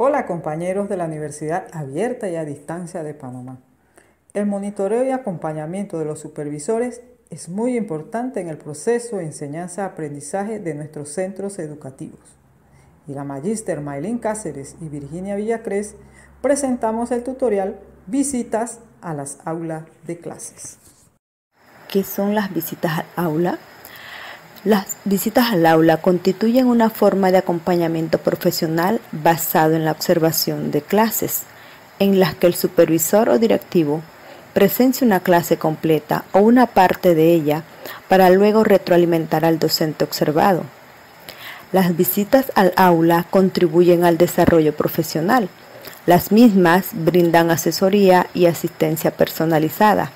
Hola compañeros de la Universidad Abierta y a Distancia de Panamá. El monitoreo y acompañamiento de los supervisores es muy importante en el proceso de enseñanza-aprendizaje de nuestros centros educativos. Y la magíster Maylin Cáceres y Virginia Villacrés presentamos el tutorial Visitas a las aulas de clases. ¿Qué son las visitas al aula? Las visitas al aula constituyen una forma de acompañamiento profesional basado en la observación de clases, en las que el supervisor o directivo presencia una clase completa o una parte de ella para luego retroalimentar al docente observado. Las visitas al aula contribuyen al desarrollo profesional. Las mismas brindan asesoría y asistencia personalizada.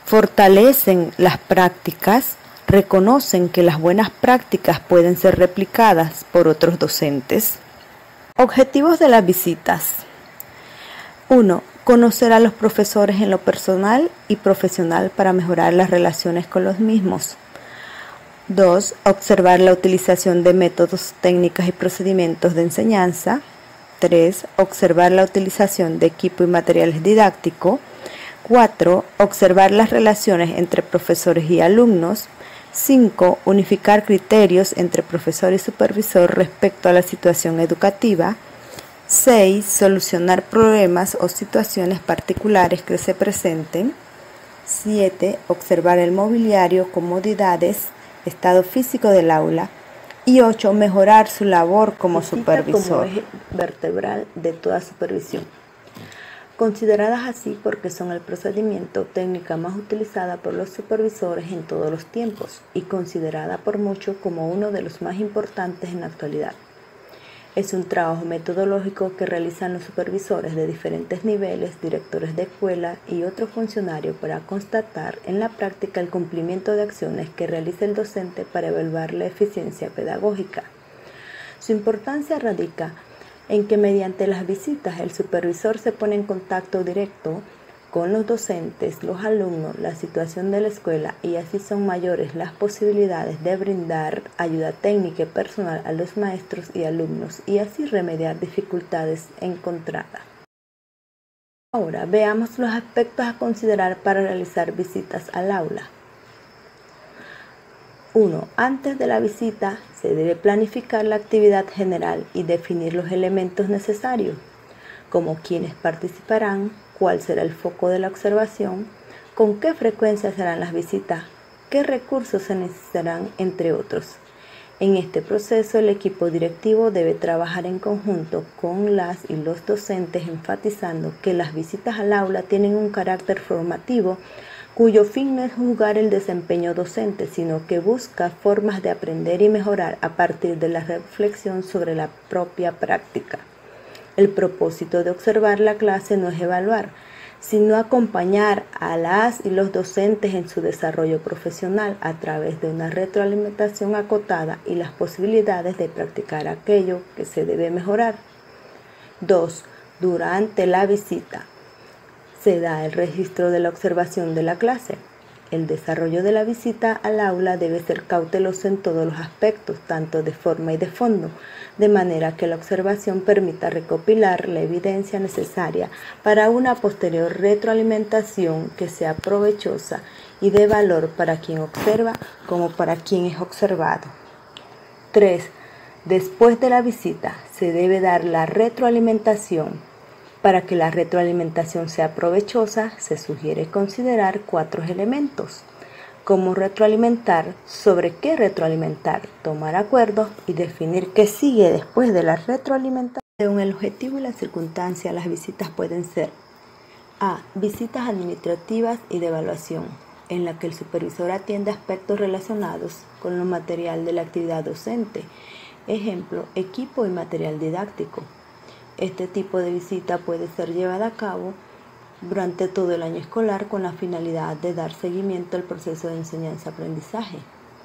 Fortalecen las prácticas, reconocen que las buenas prácticas pueden ser replicadas por otros docentes. Objetivos de las visitas. 1. Conocer a los profesores en lo personal y profesional para mejorar las relaciones con los mismos. 2. Observar la utilización de métodos, técnicas y procedimientos de enseñanza. 3. Observar la utilización de equipo y materiales didácticos. 4. Observar las relaciones entre profesores y alumnos. 5. Unificar criterios entre profesor y supervisor respecto a la situación educativa. 6. Solucionar problemas o situaciones particulares que se presenten. 7. Observar el mobiliario, comodidades, estado físico del aula. Y 8. Mejorar su labor como supervisor. Como eje vertebral de toda supervisión. Consideradas así porque son el procedimiento o técnica más utilizada por los supervisores en todos los tiempos y considerada por muchos como uno de los más importantes en la actualidad. Es un trabajo metodológico que realizan los supervisores de diferentes niveles, directores de escuela y otros funcionarios para constatar en la práctica el cumplimiento de acciones que realiza el docente para evaluar la eficiencia pedagógica. Su importancia radica en que mediante las visitas el supervisor se pone en contacto directo con los docentes, los alumnos, la situación de la escuela y así son mayores las posibilidades de brindar ayuda técnica y personal a los maestros y alumnos y así remediar dificultades encontradas. Ahora veamos los aspectos a considerar para realizar visitas al aula. 1. Antes de la visita se debe planificar la actividad general y definir los elementos necesarios, como quiénes participarán, cuál será el foco de la observación, con qué frecuencia serán las visitas, qué recursos se necesitarán, entre otros. En este proceso el equipo directivo debe trabajar en conjunto con las y los docentes enfatizando que las visitas al aula tienen un carácter formativo cuyo fin no es juzgar el desempeño docente, sino que busca formas de aprender y mejorar a partir de la reflexión sobre la propia práctica. El propósito de observar la clase no es evaluar, sino acompañar a las y los docentes en su desarrollo profesional a través de una retroalimentación acotada y las posibilidades de practicar aquello que se debe mejorar. 2. Durante la visita se da el registro de la observación de la clase. El desarrollo de la visita al aula debe ser cauteloso en todos los aspectos, tanto de forma y de fondo, de manera que la observación permita recopilar la evidencia necesaria para una posterior retroalimentación que sea provechosa y de valor para quien observa como para quien es observado. 3. Después de la visita se debe dar la retroalimentación. Para que la retroalimentación sea provechosa, se sugiere considerar 4 elementos. Cómo retroalimentar, sobre qué retroalimentar, tomar acuerdos y definir qué sigue después de la retroalimentación. Según el objetivo y la circunstancia, las visitas pueden ser A. Visitas administrativas y de evaluación, en la que el supervisor atiende aspectos relacionados con lo material de la actividad docente, ejemplo, equipo y material didáctico. Este tipo de visita puede ser llevada a cabo durante todo el año escolar con la finalidad de dar seguimiento al proceso de enseñanza-aprendizaje.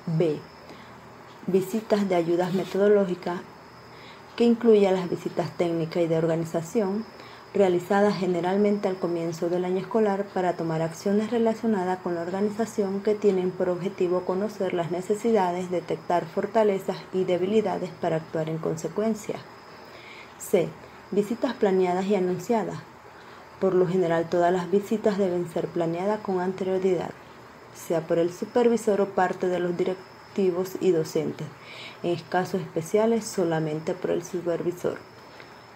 B. Visitas de ayudas metodológicas, que incluyen las visitas técnicas y de organización, realizadas generalmente al comienzo del año escolar para tomar acciones relacionadas con la organización que tienen por objetivo conocer las necesidades, detectar fortalezas y debilidades para actuar en consecuencia. C. Visitas planeadas y anunciadas. Por lo general, todas las visitas deben ser planeadas con anterioridad, sea por el supervisor o parte de los directivos y docentes. En casos especiales, solamente por el supervisor.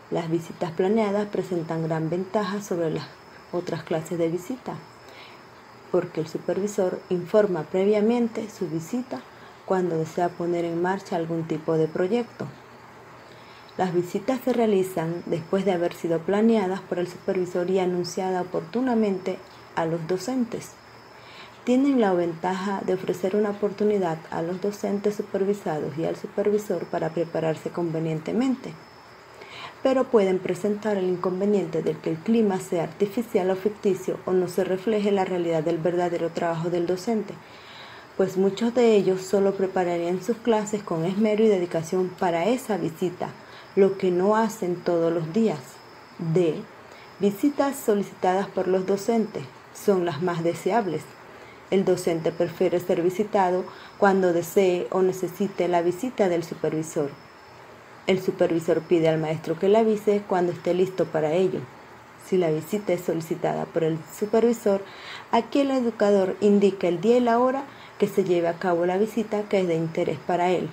Las visitas planeadas presentan gran ventaja sobre las otras clases de visita, porque el supervisor informa previamente su visita cuando desea poner en marcha algún tipo de proyecto. Las visitas se realizan después de haber sido planeadas por el supervisor y anunciadas oportunamente a los docentes. Tienen la ventaja de ofrecer una oportunidad a los docentes supervisados y al supervisor para prepararse convenientemente, pero pueden presentar el inconveniente de que el clima sea artificial o ficticio o no se refleje la realidad del verdadero trabajo del docente, pues muchos de ellos solo prepararían sus clases con esmero y dedicación para esa visita, lo que no hacen todos los días. D. Visitas solicitadas por los docentes son las más deseables. El docente prefiere ser visitado cuando desee o necesite la visita del supervisor. El supervisor pide al maestro que le avise cuando esté listo para ello. Si la visita es solicitada por el supervisor, aquí el educador indica el día y la hora que se lleve a cabo la visita que es de interés para él.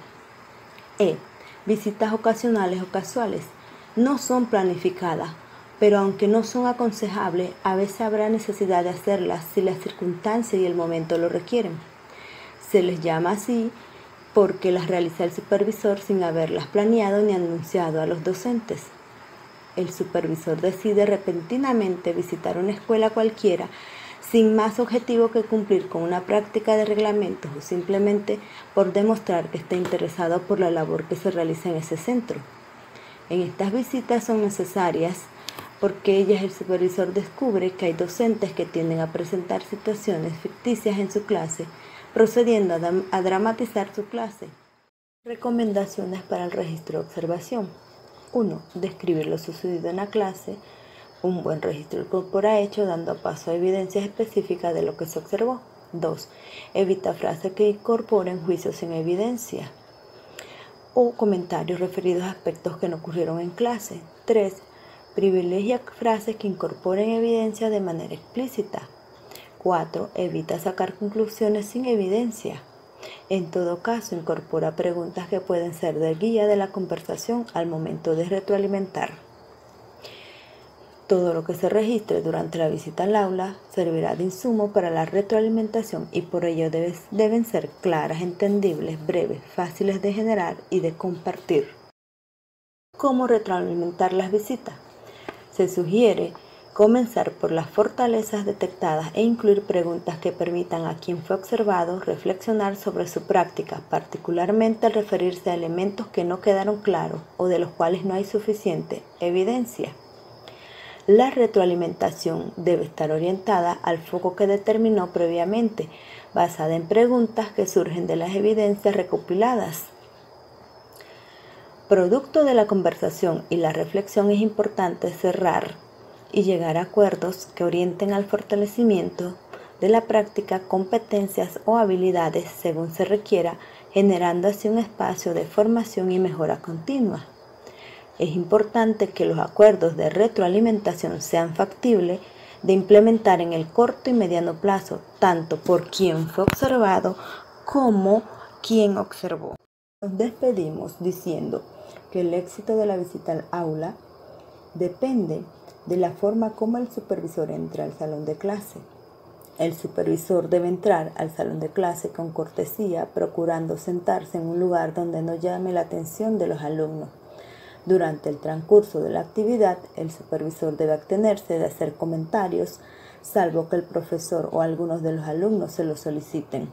E. Visitas ocasionales o casuales. No son planificadas, pero aunque no son aconsejables, a veces habrá necesidad de hacerlas si las circunstancias y el momento lo requieren. Se les llama así porque las realiza el supervisor sin haberlas planeado ni anunciado a los docentes. El supervisor decide repentinamente visitar una escuela cualquiera sin más objetivo que cumplir con una práctica de reglamentos o simplemente por demostrar que está interesado por la labor que se realiza en ese centro. En estas visitas son necesarias porque el supervisor descubre que hay docentes que tienden a presentar situaciones ficticias en su clase, procediendo a dramatizar su clase. Recomendaciones para el registro de observación. 1. Describir lo sucedido en la clase. Un buen registro incorpora hechos, dando paso a evidencias específicas de lo que se observó. 2. Evita frases que incorporen juicios sin evidencia o comentarios referidos a aspectos que no ocurrieron en clase. 3. Privilegia frases que incorporen evidencia de manera explícita. 4. Evita sacar conclusiones sin evidencia. En todo caso, incorpora preguntas que pueden ser de guía de la conversación al momento de retroalimentar. Todo lo que se registre durante la visita al aula servirá de insumo para la retroalimentación y por ello deben ser claras, entendibles, breves, fáciles de generar y de compartir. ¿Cómo retroalimentar las visitas? Se sugiere comenzar por las fortalezas detectadas e incluir preguntas que permitan a quien fue observado reflexionar sobre su práctica, particularmente al referirse a elementos que no quedaron claros o de los cuales no hay suficiente evidencia. La retroalimentación debe estar orientada al foco que determinó previamente, basada en preguntas que surgen de las evidencias recopiladas. Producto de la conversación y la reflexión es importante cerrar y llegar a acuerdos que orienten al fortalecimiento de la práctica, competencias o habilidades según se requiera, generando así un espacio de formación y mejora continua. Es importante que los acuerdos de retroalimentación sean factibles de implementar en el corto y mediano plazo, tanto por quien fue observado como quien observó. Nos despedimos diciendo que el éxito de la visita al aula depende de la forma como el supervisor entra al salón de clase. El supervisor debe entrar al salón de clase con cortesía, procurando sentarse en un lugar donde no llame la atención de los alumnos. Durante el transcurso de la actividad, el supervisor debe abstenerse de hacer comentarios, salvo que el profesor o algunos de los alumnos se lo soliciten.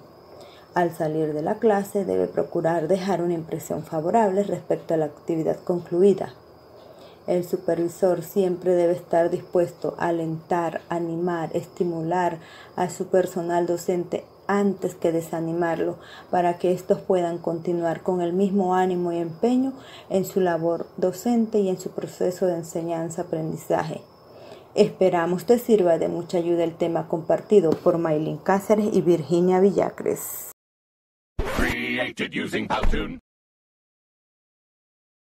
Al salir de la clase, debe procurar dejar una impresión favorable respecto a la actividad concluida. El supervisor siempre debe estar dispuesto a alentar, animar, estimular a su personal docente antes que desanimarlo, para que estos puedan continuar con el mismo ánimo y empeño en su labor docente y en su proceso de enseñanza-aprendizaje. Esperamos te sirva de mucha ayuda el tema compartido por Maylin Cáceres y Virginia Villacres.